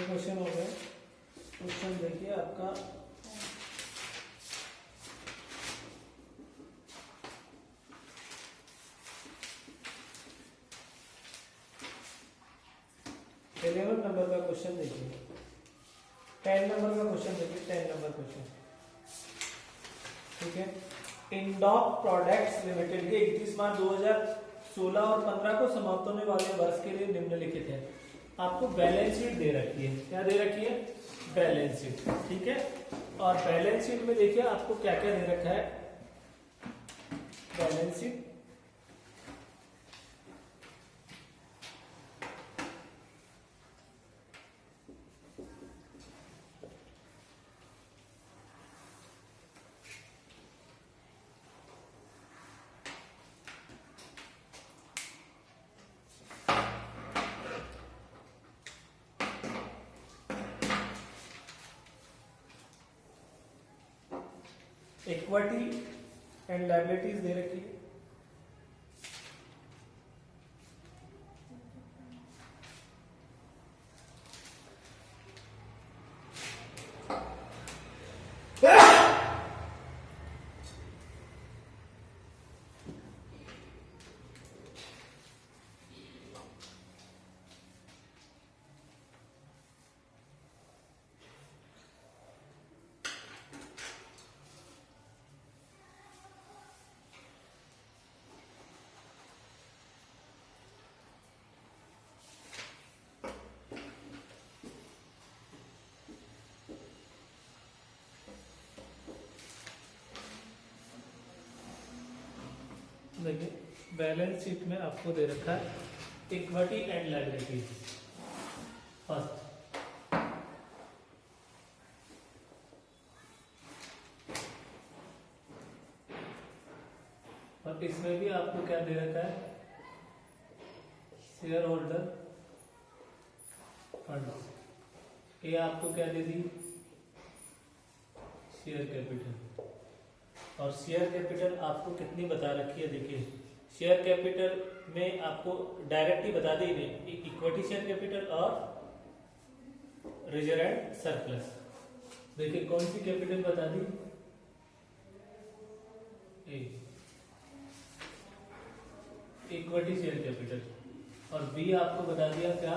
Question हो गए। Question देखिए आपका इलेवन नंबर का क्वेश्चन देखिए, 10 नंबर का क्वेश्चन देखिए, 10 नंबर क्वेश्चन। ठीक है, इंडॉक प्रोडक्ट्स लिमिटेड के 31 मार्च 2016 और 15 को समाप्त होने वाले वर्ष के लिए निम्नलिखित है। आपको बैलेंस शीट दे रखी है। क्या दे रखी है? Balance sheet. ठीक है, और बैलेंस शीट में देखिए आपको क्या क्या दे रखा है। Balance sheet equity and liabilities दे रखी है। देखिए बैलेंस शीट में आपको दे रखा है इक्विटी एंड लायबिलिटीज फर्स्ट। और इसमें भी आपको क्या दे रखा है? Share holder fund. ये आपको क्या दे दी? Share capital. और शेयर कैपिटल आपको कितनी बता रखी है? देखिए शेयर कैपिटल में आपको डायरेक्ट ही बता दी नहीं, इक्विटी शेयर कैपिटल और रिजर्व एंड सरप्लस। देखिए कौन सी कैपिटल बता दी? Equity share capital. और बी आपको बता दिया क्या?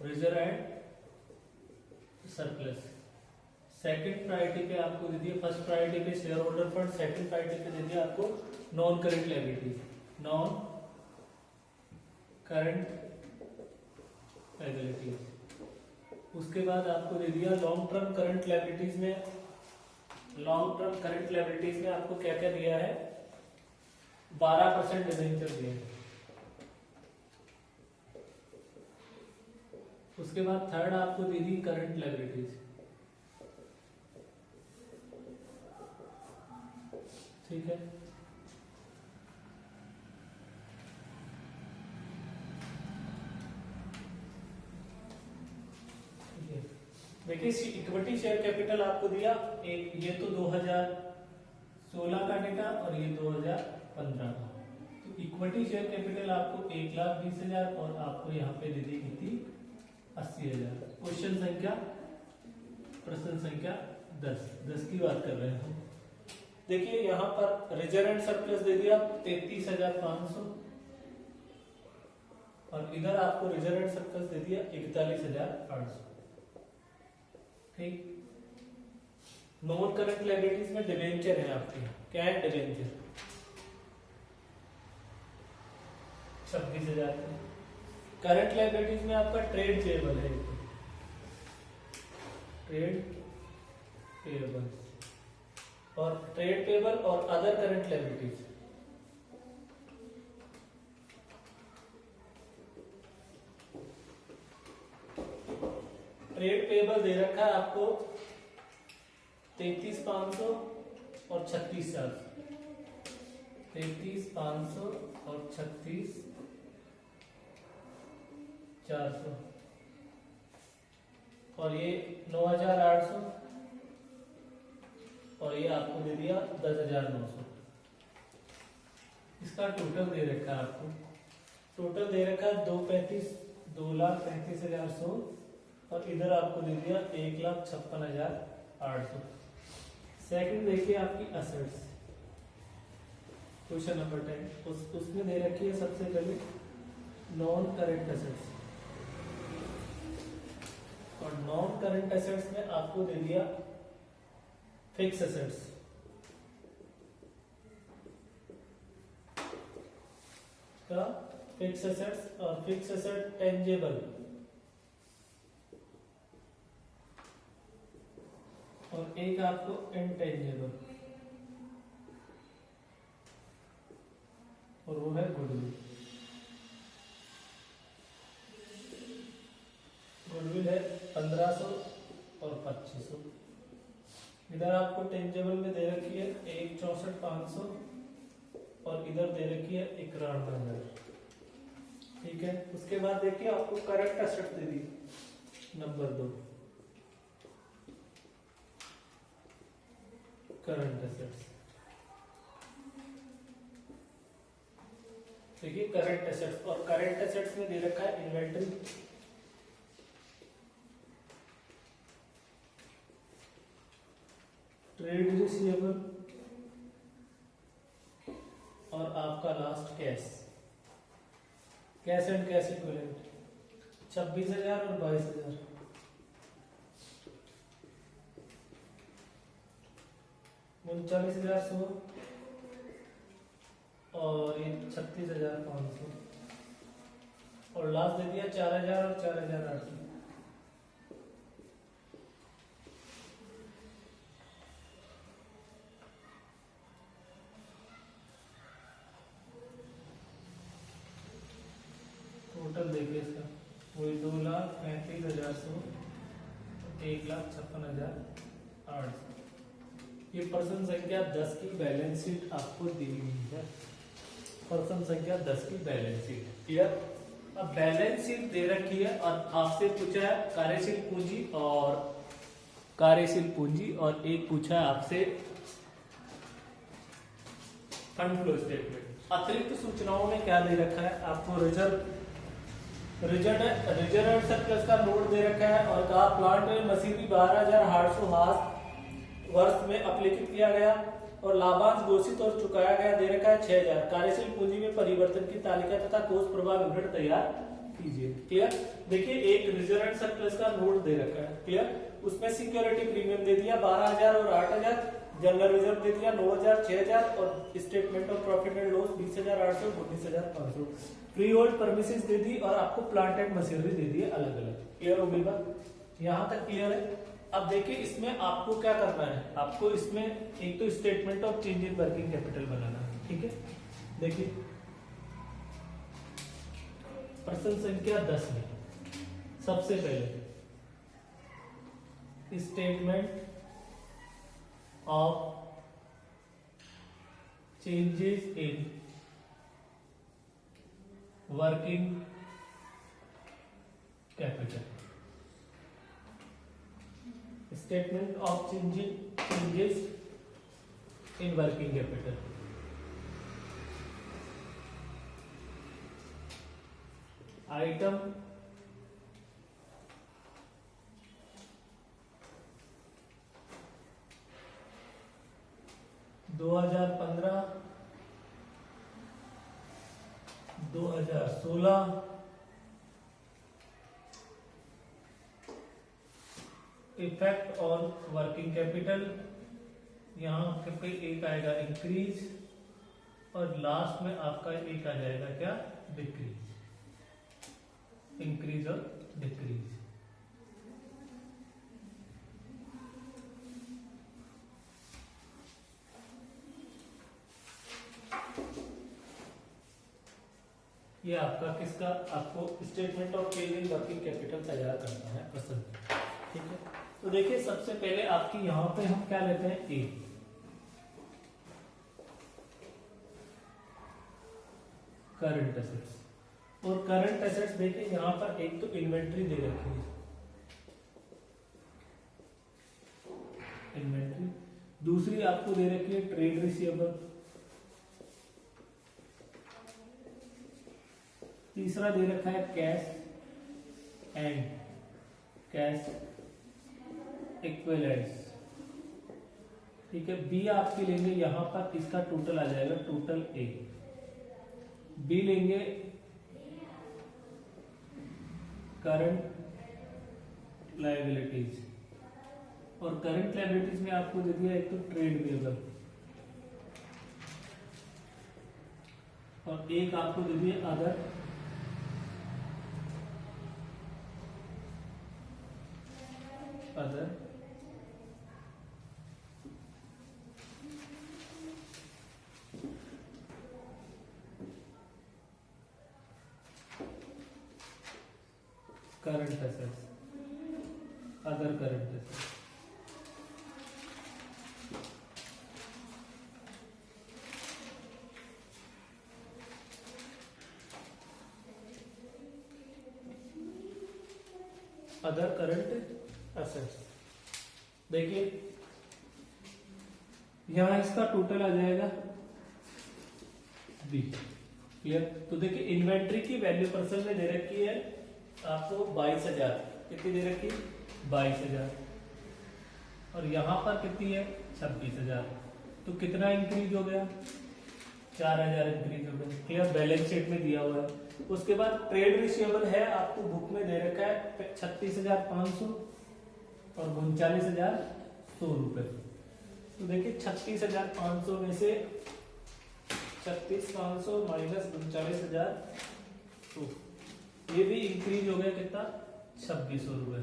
Reserve and surplus. Second priority पे आपको दे दिया, फर्स्ट प्रायोरिटी पे share holder fund, second priority पे दे दिया आपको non current liabilities. Non current liabilities. उसके बाद आपको दे दिया लॉन्ग टर्म करंट लायबिलिटीज में, लॉन्ग टर्म करंट लायबिलिटीज में आपको क्या क्या दिया है? 12% डिबेंचर दिए हैं। उसके बाद थर्ड आपको दे दी करंट लायबिलिटीज। ठीक है, देखिए इक्विटी शेयर कैपिटल आपको दिया एक, ये तो 2016 का डेटा और ये 2015 का। तो इक्विटी शेयर कैपिटल आपको 1,20,000 और आपको यहाँ पे दे दी कितनी? 80,000। क्वेश्चन संख्या, प्रश्न संख्या 10 की बात कर रहे हैं हम। देखिए यहाँ पर रिजर्व एंड सरप्लस दे दिया 33,500 और इधर आपको रिजर्व एंड सरप्लस दे दिया 41,800। ठीक, नॉन करंट लायबिलिटीज में डिबेंचर है आपके। क्या है? डिबेंचर 26,000। करंट लायबिलिटीज में आपका ट्रेड पेबल है, ट्रेड पेबल और ट्रेड पेबल और other current liabilities. Trade payable दे रखा है आपको 33,500 और 36,400। 33,500 और 36,400 और ये 9,800 और ये आपको दे दिया 10,900। इसका टोटल दे रखा है आपको, टोटल दे रखा है 2,35,100 और इधर आपको दे दिया 1,56,800। सेकंड देखिए आपकी असेट्स, क्वेश्चन नंबर 10, उसमें दे रखी है सबसे पहले नॉन करंट एसेट्स, और नॉन करंट एसेट्स में आपको दे दिया फिक्स एसेट्स, का फिक्स एसेट्स और फिक्स एसेट टेंजेबल और एक आपको इनटेंजेबल, और वो है गुडविल। गुडविल है 1,500 और 2,500। इधर आपको टेंजेबल में दे रखी है 1,64,500 और इधर दे रखी है 91,000। ठीक है, उसके बाद देखिए आपको current asset they the number 2, current assets. देखिए करंट एसेट्स, और करंट एसेट्स में दे रखा है इन्वेंट्री, ट्रेड रिसीवेबल और आपका last cash, cash and cash equivalent 26,000 और 22,000। $39,100 और ये 36,500 और लास्ट दे दिया 4,000 और 4,800। टोटल देखिए इसका वही 2,35,100, 1,56,800। ये पर्सन संख्या 10 की बैलेंस शीट आपको दी हुई है, पर्सन संख्या 10 की बैलेंस शीट। क्लियर? अब बैलेंस शीट दे रखी है और आपसे पूछा है कार्यशील पूंजी और एक पूछा है आपसे फंड फ्लो स्टेटमेंट। अतिरिक्त सूचनाओं में क्या दे रखा है आपको? रिजर्व सरप्लस का नोट दे रखा है और कहा प्लांट एंड मशीनरी 12,800 हाथ वर्ष में अपलिखित किया गया और लाभांश घोषित और चुकाया गया दे रखा है 6,000। कार्यशील पूंजी में परिवर्तन की तालिका तथा कोष प्रवाह विवरण तैयार कीजिए। क्लियर? देखिए एक रिजर्व एंड सरप्लस का नोट दे रखा है। क्लियर? उसमें सिक्योरिटी प्रीमियम दे दिया 12,000 और 8,000, जनरल रिजर्व दे दिया 9,000, 6,000 और statement of profit and loss 20,800, 19,500। Free hold permissions दे दी और आपको प्लांट एंड मशीनरी दे दी अलग अलग। क्लियर हो गई बात? यहां तक क्लियर है? अब देखिए इसमें आपको क्या करना है, आपको इसमें एक तो statement of change in working capital बनाना है। ठीक है, देखिए पर्सन संख्या 10 में सबसे पहले statement of changes in working capital, statement of changes in working capital. Item 2015, 2016 effect on working capital, यहाँ पे एक आएगा इंक्रीज और लास्ट में आपका एक आ जाएगा क्या? डिक्रीज। इंक्रीज और डिक्रीज। ये आपका किसका? आपको statement of change in working capital तैयार करना है पसंद। ठीक है, तो देखिए सबसे पहले आपकी यहां पे हम क्या लेते हैं? ए, करंट एसेट्स। और करंट एसेट्स देखिए यहां पर एक तो इन्वेंट्री दे रखी है, इन्वेंट्री। दूसरी आपको दे रखी है ट्रेड रिसीवेबल। तीसरा दे रखा है कैश एंड कैश इक्विवेलेंट्स, ठीक है। बी आपकी लेंगे, यहां पर इसका टोटल आ जाएगा टोटल ए। बी लेंगे करंट लायबिलिटीज, और करंट लायबिलिटीज में आपको दे दिया एक तो ट्रेड पेबल, और एक आपको दे दिया other current assets, other current assets. Other current assets, देखिए यहां इसका टोटल आ जाएगा बी। क्लियर? तो देखिए इन्वेंट्री की वैल्यू परसेंट में दे रखी है आपको 22,000, कितनी दे रखी है 22,000, और यहां पर कितनी है 26,000, तो कितना इंक्रीज हो गया 4,000 इंक्रीज हो गया। क्लियर? बैलेंस शीट में दिया हुआ है। उसके बाद ट्रेड रिसीवेबल है आपको बुक में दे रखा है 36,500 और 39,100 रुपए। तो देखिए 36,500 में से 36,500 माइनस 39,100, ये भी इंक्रीज हो गया कितना 2,600 रुपए।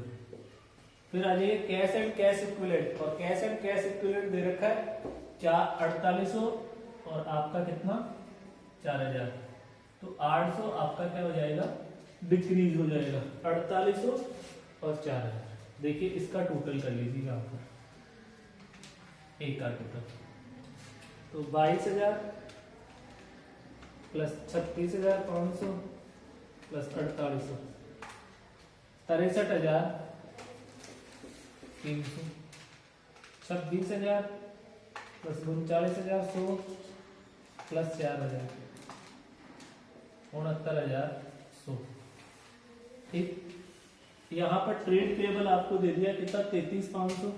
फिर आ जाइए कैश एंड कैश इक्विवेलेंट, और कैश एंड कैश इक्विवेलेंट दे रखा है 4800 और आपका कितना 4,000, तो 800 आपका क्या हो जाएगा डिक्रीज हो जाएगा 4800 और 4,000। देखिए इसका टोटल कर लीजिएगा आपको, एक का टोटल, तो 22,000 प्लस 36,500 प्लस 4800, 63,300, 26,000 प्लस 39,100 प्लस 4,000, 69,100। ठीक, यहां पर ट्रेड पेबल आपको दे दिया कितना 33,500,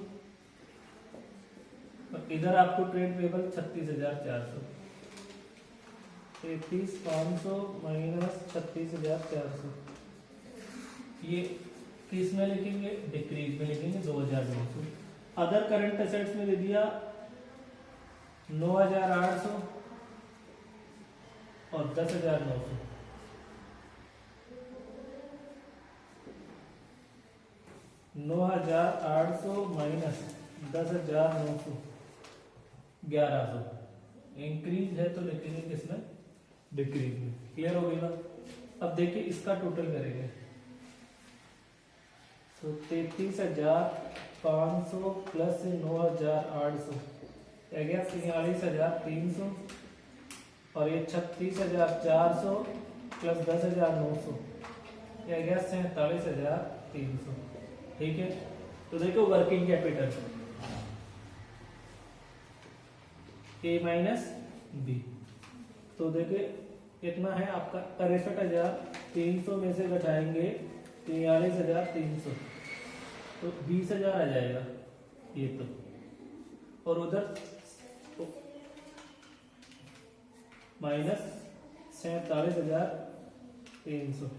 और इधर आपको ट्रेड पेबल 36,400। 33,500 माइनस 36,400, ये किस में लिखेंगे डिक्रीज में लिखेंगे 2,900। अदर करंट एसेट्स में दे दिया 9,800 और 10,900। 9,800 माइनस 10,900, 1,100। इंक्रीज है तो लिखेंगे किसमें डिक्रीज में। क्लियर हो गई बात? अब देखिए इसका टोटल करेंगे, तो 33,500 प्लस 9,800 क्या गया 43,300, और ये 36,400 प्लस 10,900 क्या गया 47,300। ठीक है, तो देखो working capital A minus B, तो देखिए कितना है आपका 63,300 में से घटाएंगे 43,300, तो 20,000 आ जाएगा ये तो, और उधर माइनस 47,300,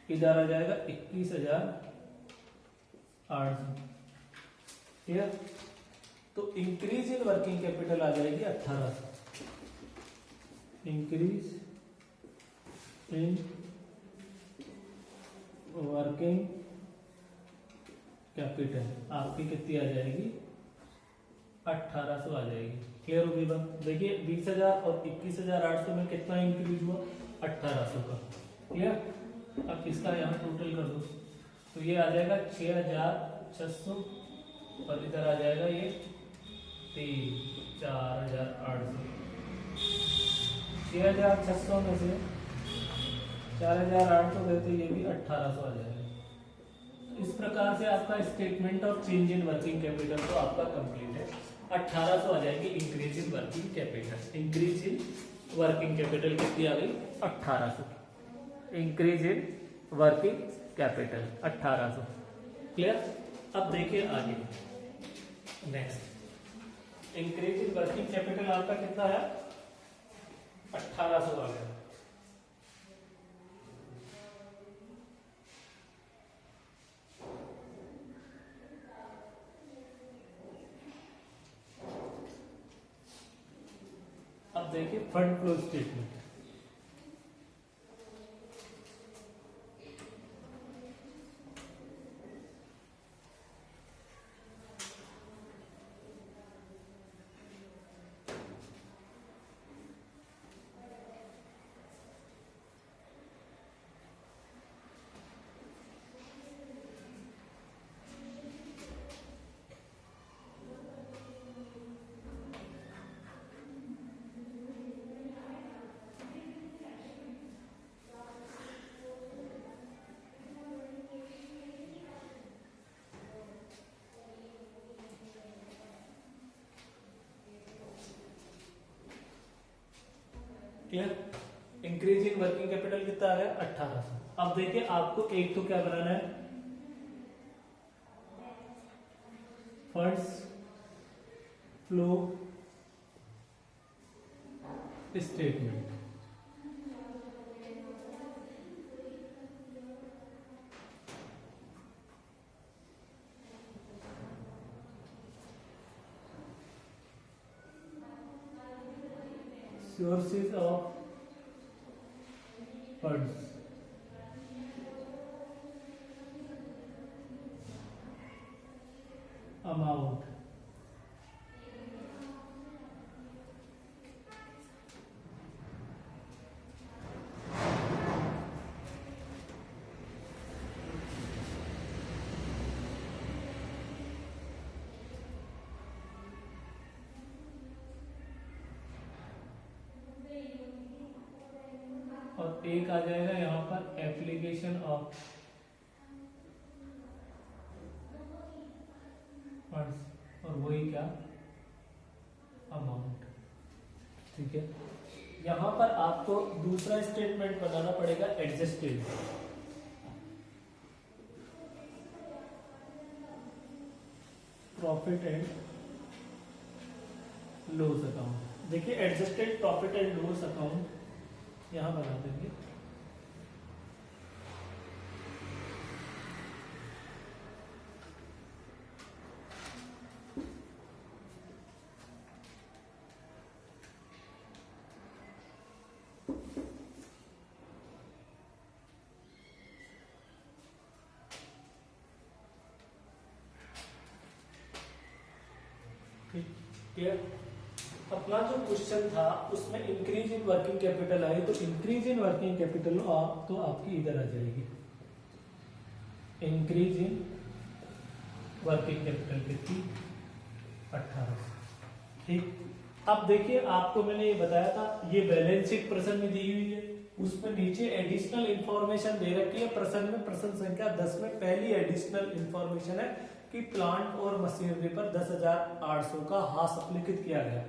इधर आ जाएगा 21,800। ठीक है, तो इंक्रीज इन वर्किंग कैपिटल आ जाएगी 1800। इंक्रीज इन वर्किंग कैपिटल आपकी कितनी आ जाएगी 1800 आ जाएगी। क्लियर होगी बात? देखिए 20,000 और 21,800 में कितना इंक्रीज हुआ 1800 का। क्लियर? अब इसका यहाँ टोटल कर दो, तो ये आ जाएगा 6,600, और इधर आ जाएगा ये 4,800। 6,600 में से 4,800 देते ये भी 1800 आ जाएगा। इस प्रकार से आपका statement of change in working capital तो आपका कंप्लीट है। 1800 आ जाएगी increase in working capital. Increase in working capital कितनी आ गई 1800। Increase in working capital 1800। Clear? अब देखिए आगे next, increase in working capital आपका कितना है? 1800 आ गया। अब देखिए fund flow statement. Clear? Increase in working capital कितना आ गया? 1800। अब देखिए आपको एक तो क्या बनाना है? Funds flow statement. Sources of funds, amount, और एक आ जाएगा यहाँ पर एप्लीकेशन ऑफ फंड्स, और वही क्या? अमाउंट। ठीक है, यहाँ पर आपको दूसरा स्टेटमेंट बनाना पड़ेगा, adjusted. Profit and loss account. देखिए adjusted profit and loss account यहां बना देंगे। ठीक है, अपना जो क्वेश्चन था उसमें increase in working capital I, तो इंक्रीज इन वर्किंग कैपिटल तो आपकी इधर आ जाएगी, इंक्रीज इन वर्किंग कैपिटल कितनी? 1800। ठीक, अब देखिए आपको मैंने ये बताया था, ये बैलेंस शीट प्रश्न में दी हुई है, उसमें नीचे एडिशनल इंफॉर्मेशन दे रखी है। प्रश्न में प्रश्न संख्या 10 में पहली एडिशनल इंफॉर्मेशन है कि प्लांट और मशीनरी पर 10,800 का हास अप्लिखित किया गया।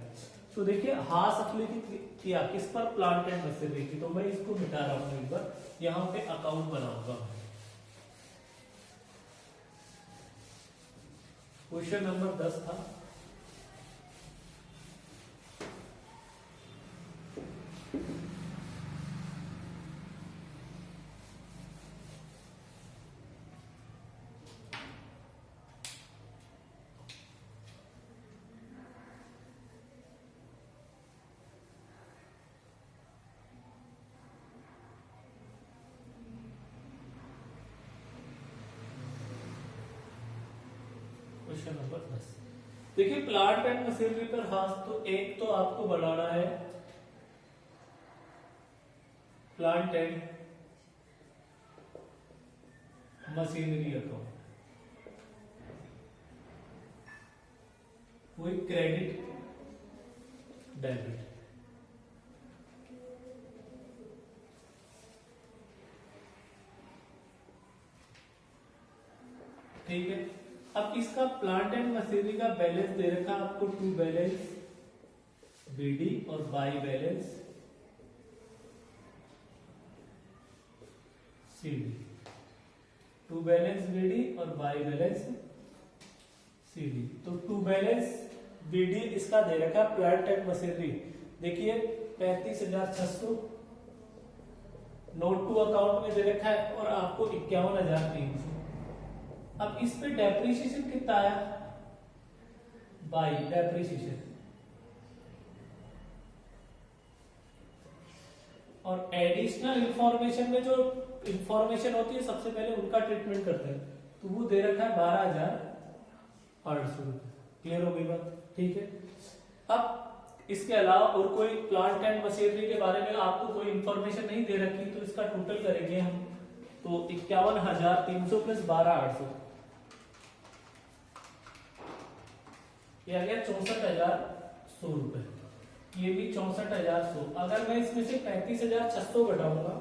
तो देखिए हास अप्लिखित किया किस पर? प्लांट एंड मशीनरी की। तो मैं इसको मिटा रहा हूं, एक बार यहाँ पे अकाउंट बनाऊंगा। क्वेश्चन नंबर 10 था, क्वेश्चन नंबर 10। देखिए प्लांट एंड मशीनरी पर हाथ, तो एक तो आपको बनाना है प्लांट एंड मशीनरी अकाउंट, वही क्रेडिट डेबिट। ठीक है, अब इसका प्लांट एंड मशीनरी का बैलेंस दे रखा आपको, टू बैलेंस बीडी और by balance CD. To balance BD और बाई बैलेंस सीडी। तो टू बैलेंस बीडी इसका दे रखा है प्लांट एंड मशीनरी, देखिए 35,600 नोट टू अकाउंट में दे रखा है और आपको 51,300। अब इस पे डेप्रिसिएशन कितना आया बाई डेप्रिसिएशन, और एडिशनल इंफॉर्मेशन में जो इंफॉर्मेशन होती है सबसे पहले उनका ट्रीटमेंट करते हैं, तो वो दे रखा है 12,800 रुपए। क्लियर हो गई बात? ठीक है। अब इसके अलावा और कोई प्लांट एंड मशीनरी के बारे में आपको कोई इंफॉर्मेशन नहीं दे रखी, तो इसका टोटल करेंगे हम, तो 51,300 प्लस 12,800, ये आ गया 64,100 रुपए। ये भी 64,100। अगर मैं इसमें से 35,600 घटाऊंगा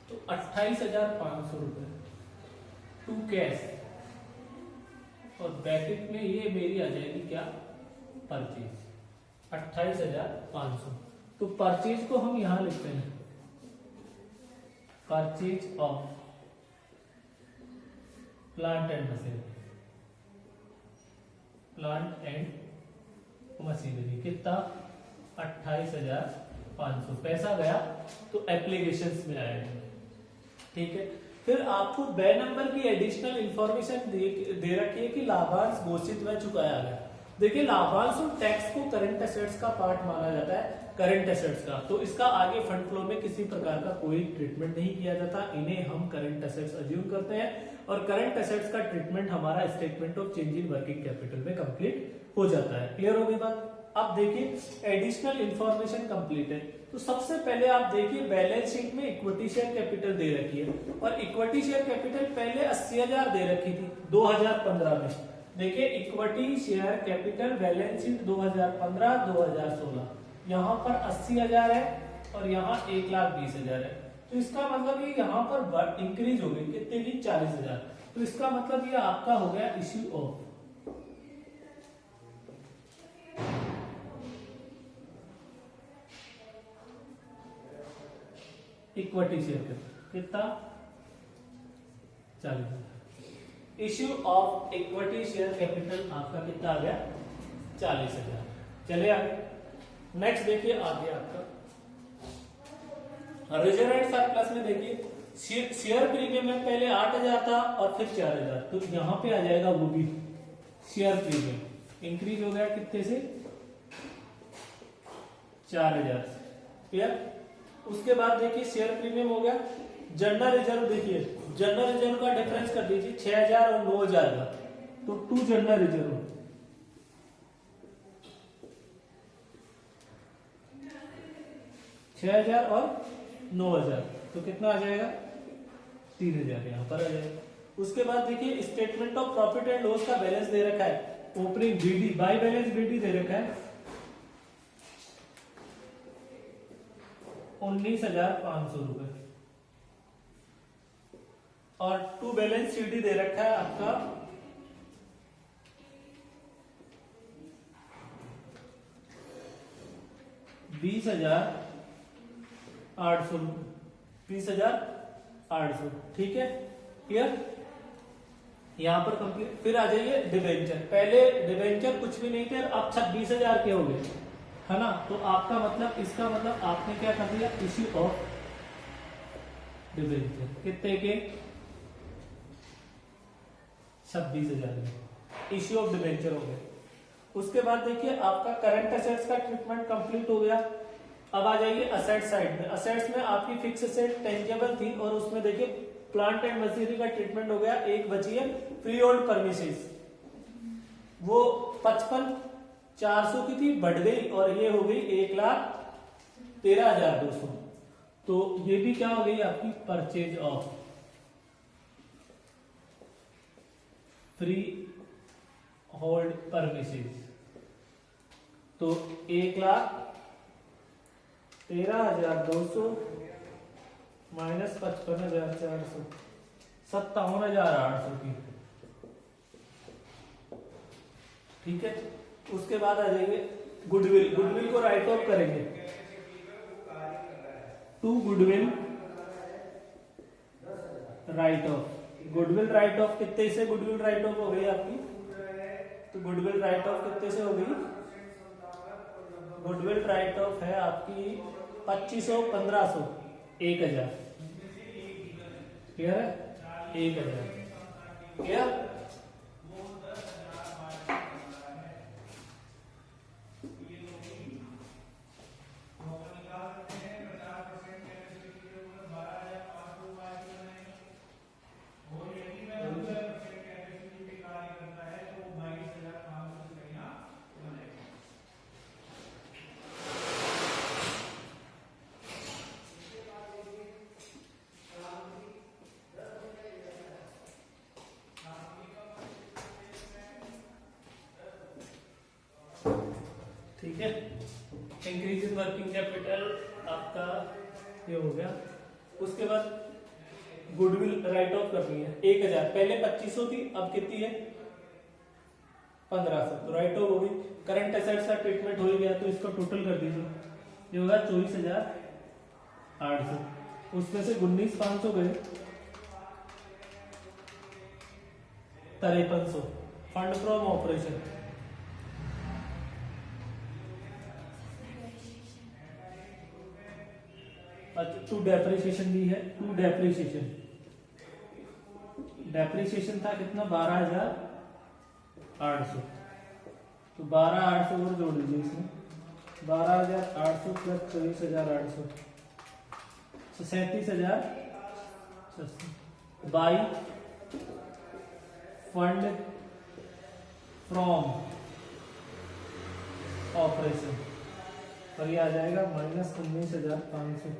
तो 28,500 रुपए टू कैश, और ब्रैकेट में ये मेरी आ जाएगी क्या परचेज 28,500। तो परचेज को हम यहां लिखते हैं purchase of plant and machinery, plant and machinery कितना 28,500 पैसा गया, तो एप्लीकेशंस में आएगा। ठीक है। फिर आपको बे नंबर की एडिशनल इंफॉर्मेशन दे रखी है कि लाभांश घोषित व चुकाया गया। देखिए लाभांश और टैक्स को करंट एसेट्स का पार्ट माना जाता है, करंट एसेट्स का, तो इसका आगे फंड फ्लो में किसी प्रकार का कोई ट्रीटमेंट नहीं किया जाता, इन्हें हम करंट एसेट्स अज्यूम करते हैं, और करंट एसेट्स का ट्रीटमेंट हमारा statement of change in working capital में कंप्लीट हो जाता है। क्लियर हो गई बात? अब देखिए एडिशनल इंफॉर्मेशन कंप्लीट है, तो सबसे पहले आप देखिए बैलेंस शीट में इक्विटी शेयर कैपिटल दे रखी है, और इक्विटी शेयर कैपिटल पहले 80,000 दे रखी थी 2015 में। देखिए equity share capital balance sheet 2015-2016, यहाँ पर 80,000 है और यहाँ 1,20,000 है, तो इसका मतलब ये यहाँ पर इंक्रीज हो गई कितने की 40,000। तो इसका मतलब ये आपका हो गया issue of equity share capital कितना 40,000। Issue of equity share capital आपका कितना आ गया 40,000। चले आगे नेक्स्ट देखिए आगे आपका रिजर्व एंड सरप्लस में देखिए शेयर प्रीमियम में पहले 8,000 था और फिर 4,000, तो यहां पे आ जाएगा वो भी शेयर प्रीमियम इंक्रीज हो गया कितने से 4,000 से। क्लियर? उसके बाद देखिए शेयर प्रीमियम हो गया। जनरल रिजर्व देखिए जनरल रिजर्व का डिफरेंस कर दीजिए 6,000 और 9,000 का, तो 2 जनरल रिजर्व 6,000 और 9,000, तो कितना आ जाएगा 3,000 यहां पर आ जाएगा। उसके बाद देखिए statement of profit and loss का बैलेंस दे रखा है, opening BD by balance BD दे रखा है 19,500 रुपए, और टू बैलेंस सीडी दे रखा है आपका 20,800 20,800। ठीक है क्लियर? यहां पर कंप्लीट। फिर आ जाइए डिवेंचर, पहले डिवेंचर कुछ भी नहीं थे, अब 26,000 के हो गए, है ना? तो आपका मतलब इसका मतलब आपने क्या कर दिया इश्यू ऑफ डिवेंचर कितने के 26,000 इश्यू ऑफ डिवेंचर हो गए। उसके बाद देखिए आपका करंट एसेट्स का ट्रीटमेंट कंप्लीट हो गया। अब आ जाइए असेट साइड में। असेट्स में आपकी फिक्स एसेट टेंजेबल थी और उसमें देखिए प्लांट एंड मशीनरी का ट्रीटमेंट हो गया। एक बची है फ्री होल्ड परमिसेस, वो 55,400 की थी, बढ़ गई और ये हो गई 1,13,200। तो ये भी क्या हो गई आपकी purchase of free hold premises. तो 1,13,200 माइनस 55,400 57,800 की। ठीक है। उसके बाद आ जाइए गुडविल। गुडविल को राइट ऑफ करेंगे to goodwill write off, goodwill write off कितने से गुडविल राइट ऑफ हो गई आपकी? तो गुडविल राइट ऑफ कितने से हो गई? गुडविल राइट ऑफ है आपकी 2500, 1500, 1000। क्लियर है? 1000। क्लियर? ठीक है, इंक्रीज इन वर्किंग कैपिटल आपका ये हो गया। उसके बाद गुडविल राइट ऑफ करनी है 1000, पहले 2500 थी, अब कितनी है? 1500, तो राइट ऑफ हो गई। करंट एसेट्स का ट्रीटमेंट हो ही गया, तो इसको टोटल कर दीजिए, ये होगा 24,800। उसमें से 19,500 गए, 5300 fund from operation. To depreciation भी है, टू डेप्रिसिएशन था कितना? 12,800, तो 12,800 और जोड़ दीजिए इसमें, 12,800 प्लस 24,800, तो 37,000 बाई फंड फ्रॉम ऑपरेशन, और ये आ जाएगा -19,500,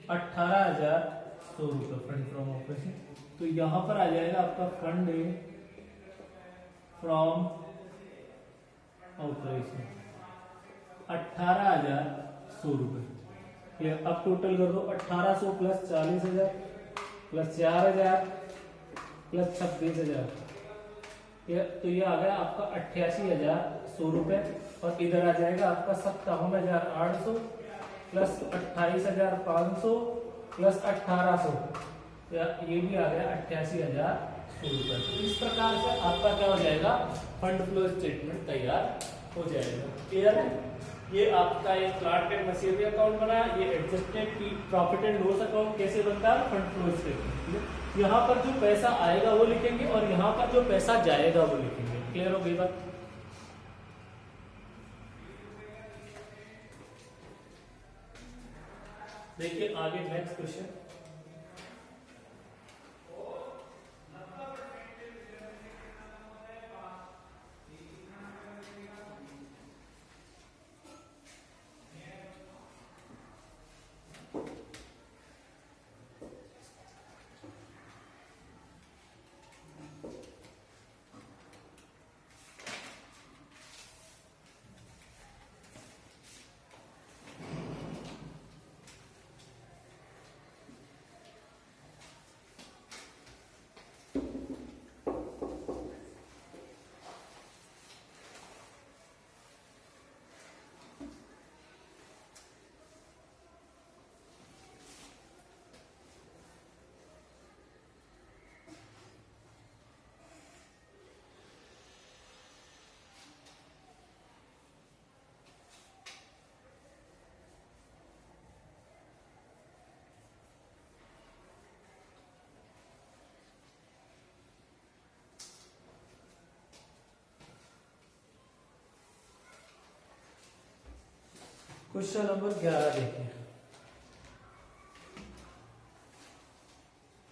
18,100 रुपये फंड फ्रॉम ऑपरेशन। तो यहां पर आ जाएगा आपका फंड फ्रॉम ऑपरेशन 18,100 रुपये। अब टोटल कर दो, 1800 प्लस 40,000 प्लस 4,000 प्लस 26,000, तो ये आ गया आपका 88,100 रुपये। और इधर आ जाएगा आपका 57,800 प्लस 28,500 प्लस 1,800, ये भी आ गया 88,100 रुपये। इस प्रकार से आपका क्या हो जाएगा? फंड फ्लो स्टेटमेंट तैयार हो जाएगा। क्लियर है? ये आपका एक प्लांट एंड मशीनरी अकाउंट बना, ये adjusted profit and loss account कैसे बनता है? Fund flow statement. यहाँ पर जो पैसा आएगा वो लिखेंगे और यहाँ पर जो पैसा जाएगा वो लिखेंगे। क्लियर हो गई बात? देखिए आगे नेक्स्ट क्वेश्चन। क्वेश्चन नंबर 11 देखिए,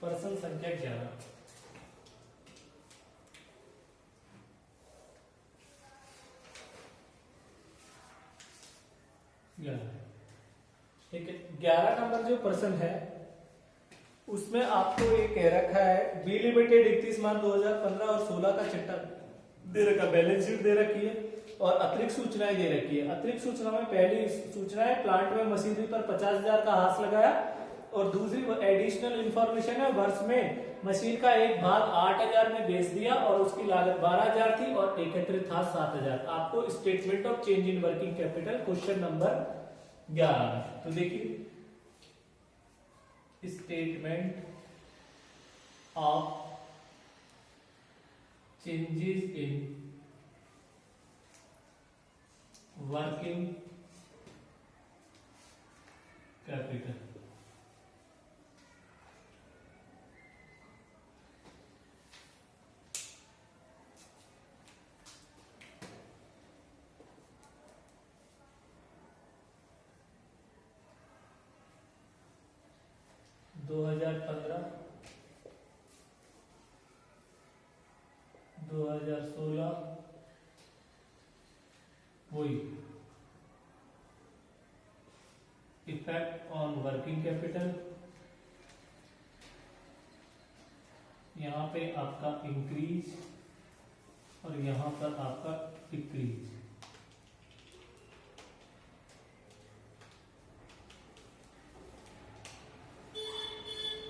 प्रश्न संख्या 11। ठीक है, 11 नंबर जो प्रश्न है उसमें आपको ये कह रखा है बी लिमिटेड 31 मार्च 2015 और 16 का चिट्ठा दे रखा, बैलेंस शीट दे रखी है और अतिरिक्त सूचनाएं दे रखी है। अतिरिक्त सूचना में पहली सूचना है प्लांट में मशीनरी पर 50,000 का हाथ लगाया, और दूसरी एडिशनल इंफॉर्मेशन है वर्ष में मशीन का एक भाग 8,000 में बेच दिया और उसकी लागत 12,000 थी और एकत्रित था 7,000। आपको statement of change in working capital question number 11। तो देखिए statement of changes in working capital. दो 2016 वही इफेक्ट ऑन वर्किंग कैपिटल। यहाँ पे आपका इंक्रीज और यहाँ पर आपका डिक्रीज।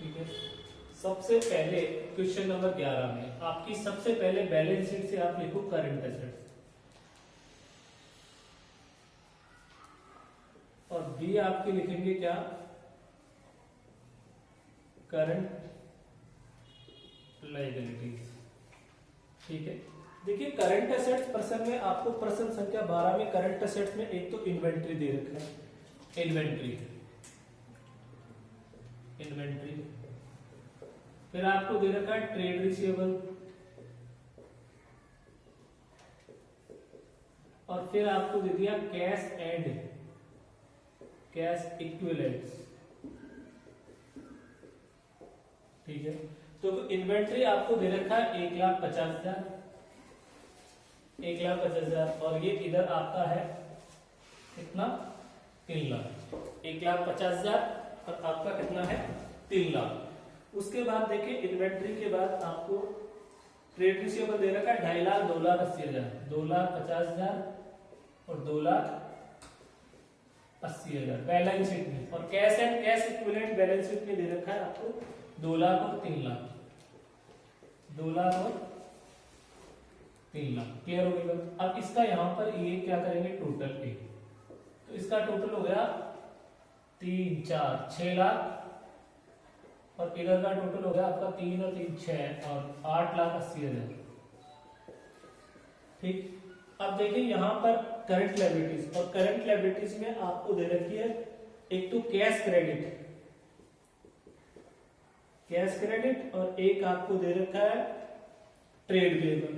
ठीक है, सबसे पहले क्वेश्चन नंबर 11 में आपकी सबसे पहले बैलेंस शीट से आप लिखो करंट एसेट्स, और बी आपके लिखेंगे क्या, करंट लायबिलिटीज। ठीक है, देखिए करंट एसेट्स प्रश्न में आपको प्रश्न संख्या 12 में करंट एसेट्स में एक तो इन्वेंट्री दे रखा है, इन्वेंट्री, फिर आपको दे रखा है ट्रेड रिसीवेबल, और फिर आपको दे दिया कैश एंड कैश इक्विवेलेंट्स। ठीक है, तो इन्वेंट्री आपको दे रखा है 1,50,000, 1,50,000, और ये इधर आपका है कितना, 3 लाख। 1,50,000 और आपका कितना है, 3 लाख। उसके बाद देखिए इन्वेंट्री के बाद आपको ट्रेड रिसीवेबल दे रखा है 2.5 लाख, 2,80,000, 2,50,000 और 2,80,000 बैलेंस शीट में, और cash and cash equivalent balance sheet में दे रखा है आपको 2 लाख और 3 लाख, 2 लाख और 3 लाख। क्लियर हो गया? अब इसका यहां पर ये क्या करेंगे, टोटल ए, तो इसका टोटल हो गया 3, 4, 6 लाख, और इधर का टोटल हो गया आपका 3 और 3 6 और 8,80,000। ठीक, अब देखिए यहां पर करंट लायबिलिटीज, और करंट लायबिलिटीज में आपको दे रखी है एक तो कैश क्रेडिट, और एक आपको दे रखा है ट्रेड पेबल।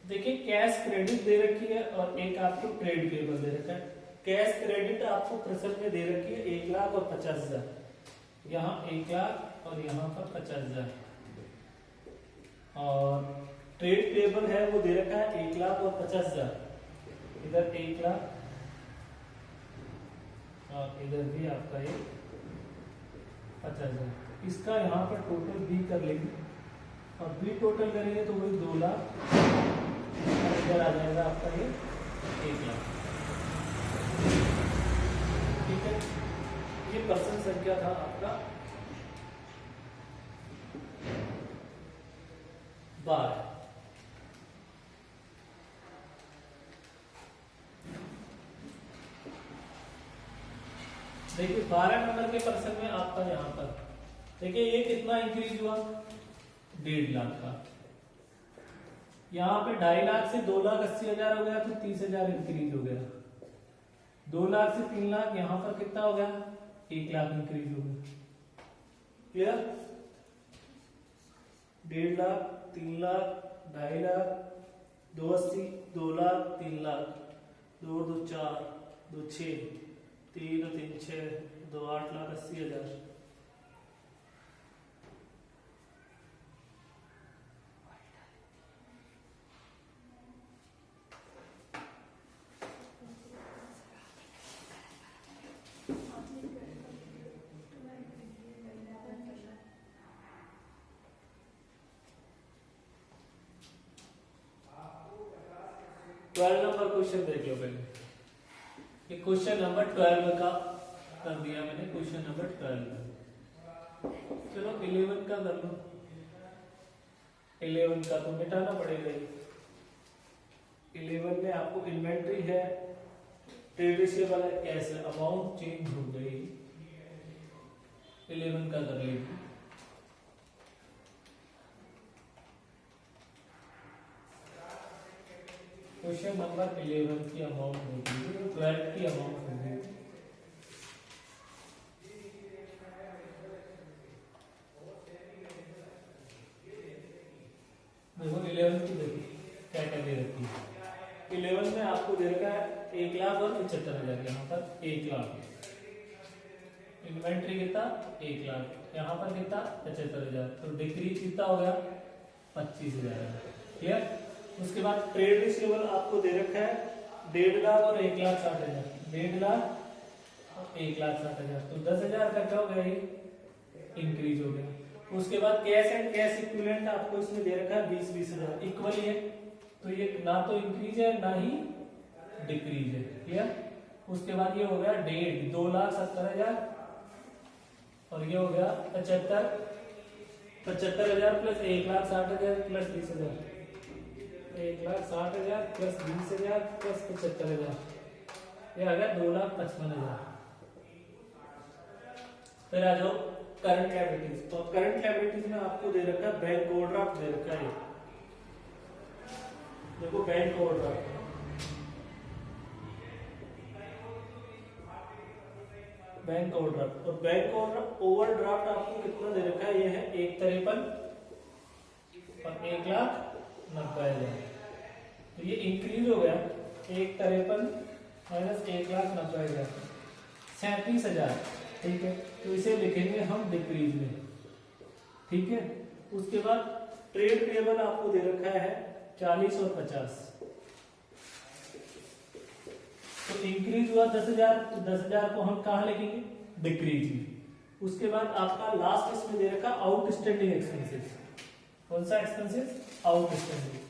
देखिए कैश क्रेडिट दे रखी है और एक आपको ट्रेड पेबल दे रखा है। कैश क्रेडिट आपको प्रश्न में दे रखी है 1,00,000 और 50,000, यहाँ 1,00,000 और यहाँ पर 50,000, और ट्रेड पेबल है वो दे रखा है 1,00,000 और 50,000, इधर 1,00,000 और इधर भी आपका ये 50,000। इसका यहाँ पर टोटल बी कर लेंगे, और बी टोटल करेंगे तो वही 2 लाख, इधर आ जाएगा आपका ये 1 लाख। ठीक है, ये प्रश्न संख्या था आपका 12। देखिए 12 नंबर के प्रश्न में आपका यहाँ पर देखिए ये कितना इंक्रीज हुआ, 1.5 लाख का। यहाँ पे 2.5 लाख से 2,80,000 हो गया, तो 30,000 इंक्रीज हो गया। 2 लाख से 3 लाख, यहाँ पर कितना हो गया, 1 लाख इंक्रीज हो गया। क्लियर? 1.5 लाख, 3 लाख, 2.5 लाख, 2,80, 2 लाख, 3 लाख, 2 और 2 4, 2 6, 3 और 3 6, 2 8,80,000। नंबर क्वेश्चन देख लो पहले, ये क्वेश्चन नंबर 12 का कर दिया मैंने, क्वेश्चन नंबर 12। चलो 11 का कर लो। 11 का तो मिटाना पड़ेगा। 11 में आपको इन्वेंट्री है ट्रेड रिसीवेबल है, कैश है, अमाउंट चेंज हो गई 11 का कर लीजिए। क्वेश्चन नंबर 11 की अमाउंट होगी, 12 की अमाउंट होगी। देखो 11 की देखो क्या क्या दे रखी है। 11 में आपको दे रखा है 1,75,000 यहाँ पर 1,00,000। इन्वेंट्री कितना 1,00,000, यहाँ पर कितना 75,000, तो डिक्रीज कितना हो गया 25,000। क्लियर। उसके बाद ट्रेड रिसीवेबल आपको दे रखा है 1,50,000 और 1,60,000, 1,50,000 और 1,60,000, तो 10,000 का क्या हो गया, ये इंक्रीज हो गया। उसके बाद कैश एंड कैश इक्विवेलेंट आपको इसमें दे रखा है 20,000 इक्वल है, तो ये ना तो इंक्रीज है ना ही डिक्रीज है। क्लियर। उसके बाद ये हो गया 2,70,000 और ये हो गया 75,000 प्लस 1,60,000 प्लस 20,000, 1,60,000 प्लस 20,000 प्लस 75,000, ये आ गया 2,55,000। फिर आ जाओ करंट लायबिलिटीज। तो करंट लायबिलिटीज में आपको दे रखा है बैंक ओवरड्राफ्ट दे रखा है। देखो बैंक ओवरड्राफ्ट, बैंक ओवरड्राफ्ट, और बैंक ओवरड्राफ्ट आपको कितना दे रखा है, ये है 1,53 और 1,90,000, तो ये इंक्रीज हो गया 1,53 माइनस 1,90,000 37,000। ठीक है, तो इसे लिखेंगे हम डिक्रीज में। ठीक है। उसके बाद ट्रेड पेबल आपको दे रखा है 40 और 50, तो इंक्रीज हुआ 10,000, तो 10,000 को हम कहाँ लिखेंगे डिक्रीज में। उसके बाद आपका लास्ट इसमें दे रखा आउटस्टैंडिंग एक्सपेंसेस। कौन सा एक्सपेंसेस, आउटस्टैंडिंग।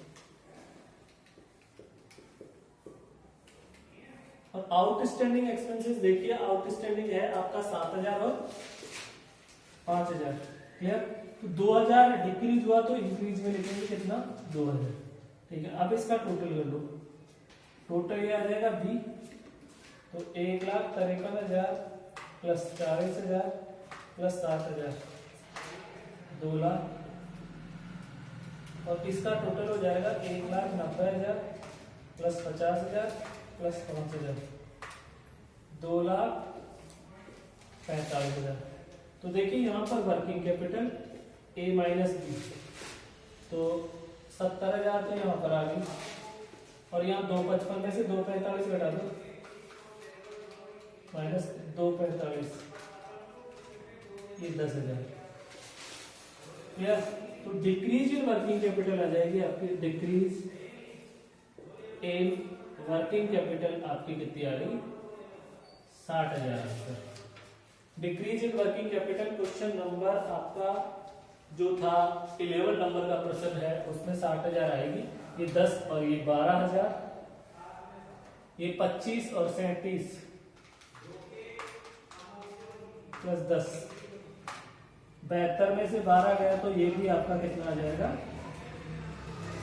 और आउटस्टैंडिंग एक्सपेंसेस देखिए, आउटस्टैंडिंग है आपका 7,000 और 5,000। क्लियर। तो 2,000 डिक्रीज हुआ तो इंक्रीज में लिखेंगे कितना 2,000। ठीक है। अब इसका टोटल कर लो, टोटल ये आ जाएगा बी, तो 1,53,000 प्लस 40,000 प्लस 7,000 2,00,000, और इसका टोटल हो जाएगा 1,90,000 प्लस 50,000 प्लस 5,000 2,45,000। तो देखिए यहाँ पर working capital A minus B, तो 70,000 तो यहाँ पर आ गई, और यहाँ 2,55 में से 2,45 घटा दो, माइनस 2,45, ये 10,000। तो डिक्रीज इन वर्किंग कैपिटल आ जाएगी आपकी, डिक्रीज इन वर्किंग कैपिटल आपकी कितनी आ गई 60,000। Decrease in working capital question number आपका जो था 11 नंबर का प्रश्न है, उसमें 60,000 आएगी। ये 10 और ये 12,000, ये 25 और 37 प्लस 10, 72 में से 12 गया तो ये भी आपका कितना आ जाएगा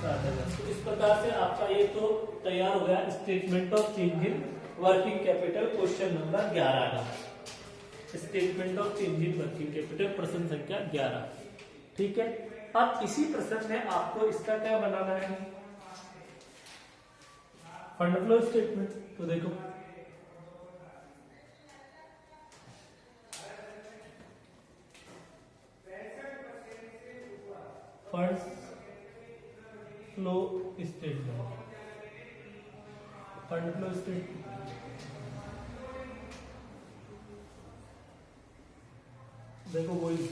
60,000। तो इस प्रकार से आपका ये तो तैयार हो गया statement of change in working capital question number 11 का। Statement of change in working capital प्रश्न संख्या 11। ठीक है। अब इसी प्रश्न में आपको इसका क्या बनाना है, फंड फ्लो स्टेटमेंट। तो देखो fund flow statement, fund flow statement देखो वही,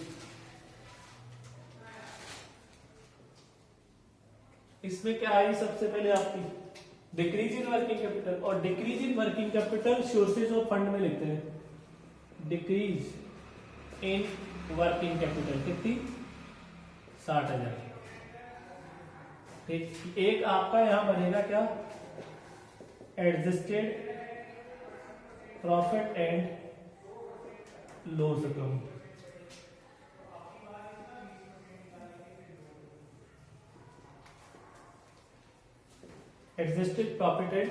इसमें क्या आई सबसे पहले आपकी डिक्रीज इन वर्किंग कैपिटल, और decrease in working capital sources of fund में लिखते हैं, डिक्रीज इन वर्किंग कैपिटल कितनी 60,000। ठीक। एक आपका यहां बनेगा क्या adjusted profit and loss account, adjusted profit and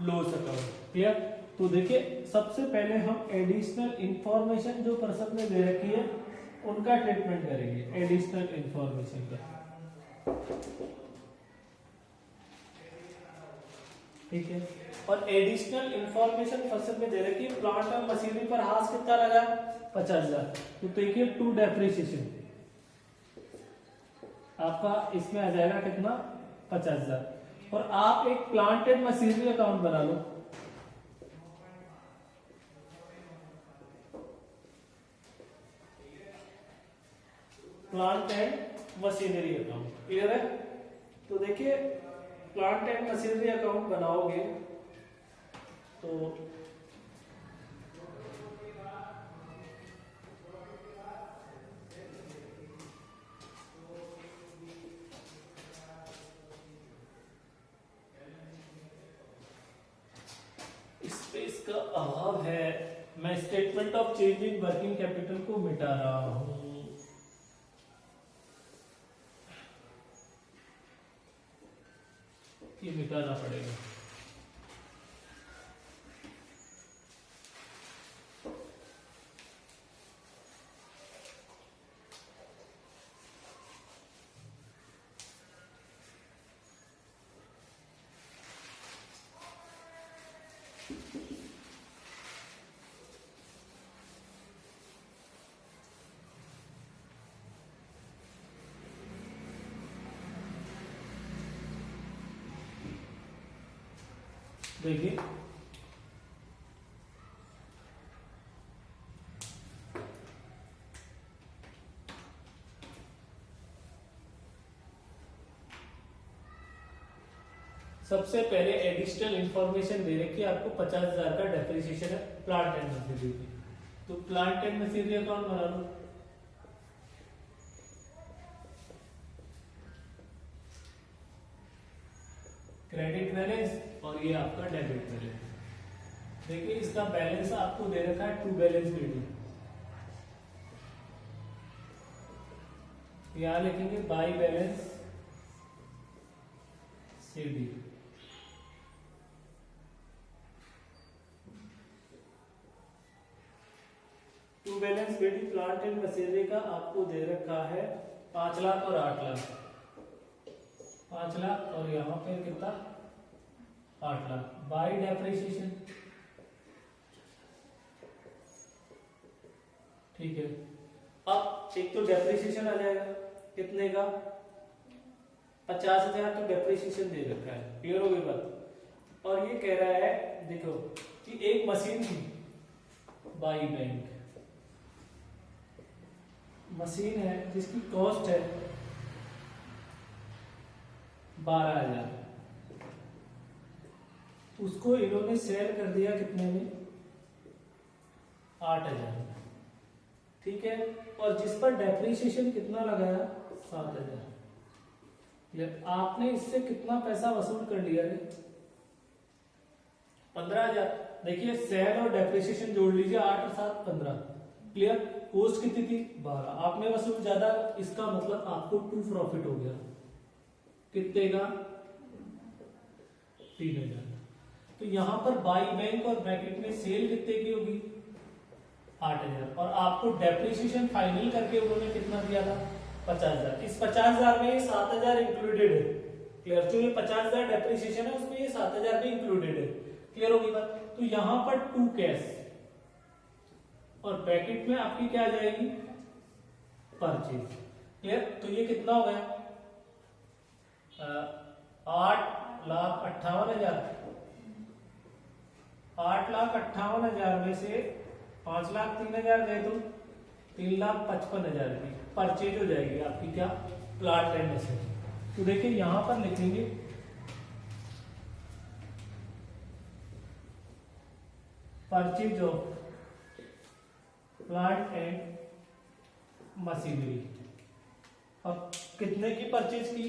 loss account. Clear. तो देखिए सबसे पहले हम एडिशनल इंफॉर्मेशन जो पर्सन ने दे रखी है उनका ट्रीटमेंट करेंगे, एडिशनल इंफॉर्मेशन का, ठीक है। और एडिशनल इंफॉर्मेशन पर्सन में दे रखी है प्लांट और मशीनरी पर हाथ कितना लगा, 50,000। तो देखिए टू डेप्रिसिएशन आपका इसमें आ जाएगा कितना, 50,000। और आप एक प्लांट एंड मशीनरी अकाउंट बना लो, plant and machinery account, clear है। तो देखिए प्लांट एंड मशीनरी अकाउंट बनाओगे तो स्पेस का अभाव है, मैं statement of change in working capital को मिटा रहा हूं। ये मिटाना पड़ेगा। देखिए सबसे पहले एडिशनल इंफॉर्मेशन दे रखी है आपको 50,000 का डेप्रिसिएशन है प्लांट एंड मशीनरी की। तो प्लांट एंड मशीनरी अकाउंट बना लो, क्रेडिट बैलेंस और ये आपका डेबिट बैलेंस। देखिए इसका बैलेंस आपको दे रखा है टू बैलेंस बीडी, यहां लिखेंगे by balance CD. To balance BD plant and machinery का आपको दे रखा है 5 लाख और 8 लाख, 5 लाख और यहाँ पे कितना 8 लाख बाई डेप्रिसिएशन, ठीक है। अब एक तो डेप्रिसिएशन आ जाएगा कितने का, 50,000 तो डेप्रिसिएशन दे रखा है, क्लियर हो गई बात। और ये कह रहा है देखो कि एक मशीन थी बाई बैंक, मशीन है जिसकी कॉस्ट है 12,000, उसको इन्होंने सेल कर दिया कितने में, 8,000, ठीक है। और जिस पर डेप्रिसिएशन कितना लगाया, 7,000। आपने इससे कितना पैसा वसूल कर लिया है, 15,000। देखिए सेल और डेप्रिसिएशन जोड़ लीजिए, 8 और 7 15, क्लियर। कॉस्ट कितनी थी, 12, आपने वसूल ज्यादा, इसका मतलब आपको टू प्रॉफिट हो गया, कितने का, 3,000। तो यहां पर बाई बैंक और ब्रैकेट में सेल कितने की होगी, 8,000। और आपको डेप्रिसिएशन फाइनल करके उन्होंने कितना दिया था, 50,000। इस 50,000 में 7,000 इंक्लूडेड है, क्लियर। जो ये 50,000 डेप्रिसिएशन है उसमें ये 7,000 भी इंक्लूडेड है, क्लियर होगी बात। तो यहां पर टू कैश और ब्रैकेट में आपकी क्या आ जाएगी, परचेज, क्लियर। तो ये कितना हो गया, 8,58,000, 8,58,000 में से 5,03,000 गए तो 3,55,000 की परचेज हो जाएगी आपकी, क्या, प्लांट एंड मशीनरी। तो देखिए यहां पर लिखेंगे purchase of plant and machinery. अब कितने की परचेज की,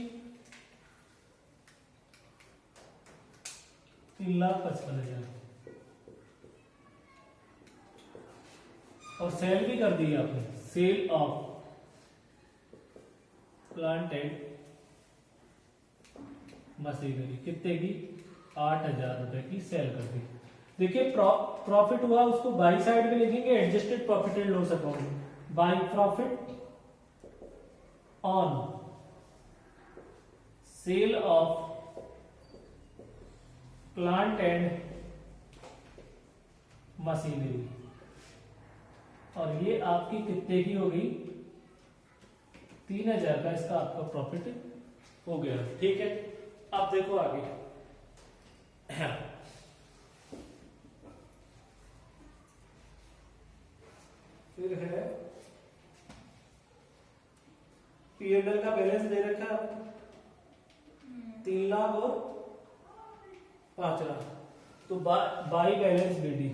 3,55,000, और सेल भी कर दी आपने, sale of plant and machinery कितने की, 8,000 रुपए की सेल कर दी। देखिए प्रॉफिट हुआ उसको बाई साइड में लिखेंगे adjusted profit and loss account. By profit on sale of plant and machinery, और ये आपकी कितने की होगी 3000 का इसका आपका प्रॉफिट हो गया। ठीक है, अब देखो आगे फिर है पीएनएल का बैलेंस दे रखा है आपको 3 लाख और 5 लाख, तो बाई बैलेंस बीडी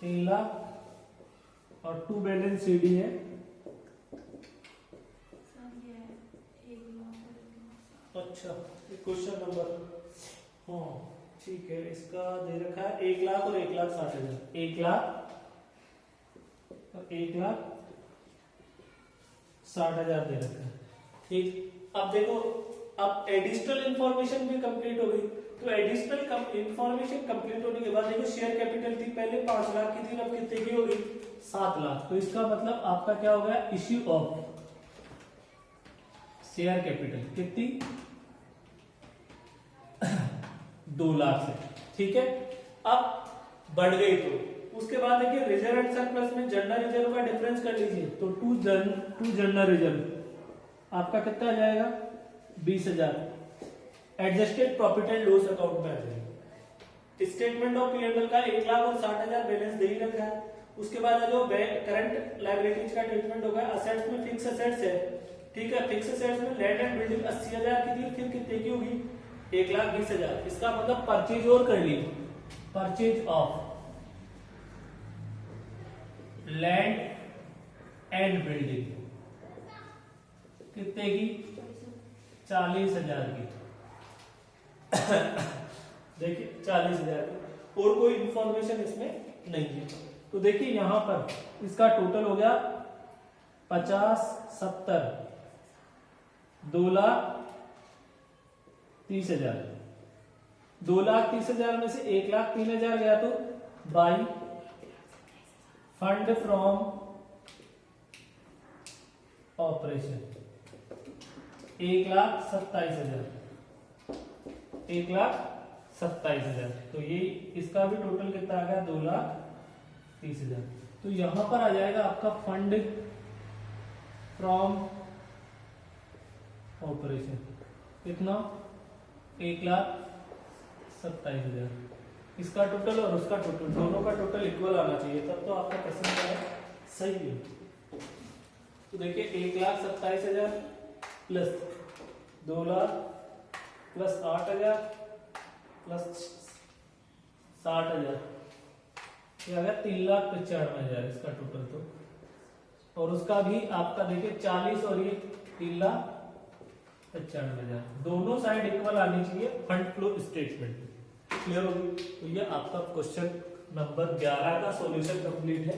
3 लाख और 2 बैलेंस सीडी है अच्छा क्वेश्चन नंबर हाँ ठीक है, इसका दे रखा है 1 लाख और 1,60,000, 1 लाख और 1,60,000 दे रखा है। ठीक, अब देखो अब एडिशनल इंफॉर्मेशन भी कंप्लीट हो गई, तो एडिशनल इंफॉर्मेशन कंप्लीट होने के बाद देखो शेयर कैपिटल थी पहले 5 लाख की थी, अब कितने की होगी 7 लाख, तो इसका मतलब आपका क्या हो गया इश्यू ऑफ शेयर कैपिटल कितनी 2 लाख से। ठीक है, अब बढ़ गई तो उसके बाद देखिए रिजर्व एंड सरप्लस में जनरल रिजर्व का डिफरेंस कर लीजिए, तो टू जनरल रिजर्व आपका कितना आ जाएगा 20,000, adjusted profit and loss account में आ जाएगा। स्टेटमेंट ऑफ पीएनएल का 1,60,000 बैलेंस दे ही रखा है, उसके बाद जो करंट लायबिलिटीज का ट्रीटमेंट होगा, असेट्स में फिक्स असेट्स है, ठीक है, फिक्स असेट्स में लैंड एंड बिल्डिंग 80,000 की थी, फिर कितने की होगी 1,20,000, इसका मतलब परचेज और कर ली, purchase of land and building कितने की 40,000 की देखिए 40,000 की, और कोई इंफॉर्मेशन इसमें नहीं है। तो देखिए यहां पर इसका टोटल हो गया 50, 70, 2,30,000, 2,30,000 में से 1,03,000 गया, तो बाई फंड फ्रॉम ऑपरेशन 1,27,000, 1,27,000, तो ये इसका भी टोटल कितना आ गया 2,30,000। तो यहां पर आ जाएगा आपका फंड फ्रॉम ऑपरेशन कितना 1,27,000, इसका टोटल और उसका टोटल दोनों का टोटल इक्वल आना चाहिए, तब तो आपका क्वेश्चन क्या है सही है। तो देखिए 1,27,000 प्लस 2 लाख प्लस 8,000 प्लस 60,000, ये आ गया 3,95,000 इसका टोटल। तो और उसका भी आपका देखिए 40 और ये 3,95,000, दोनों साइड इक्वल आनी चाहिए फंड फ्लो स्टेटमेंट। क्लियर होगी? तो ये आपका क्वेश्चन नंबर 11 का सॉल्यूशन कंप्लीट है।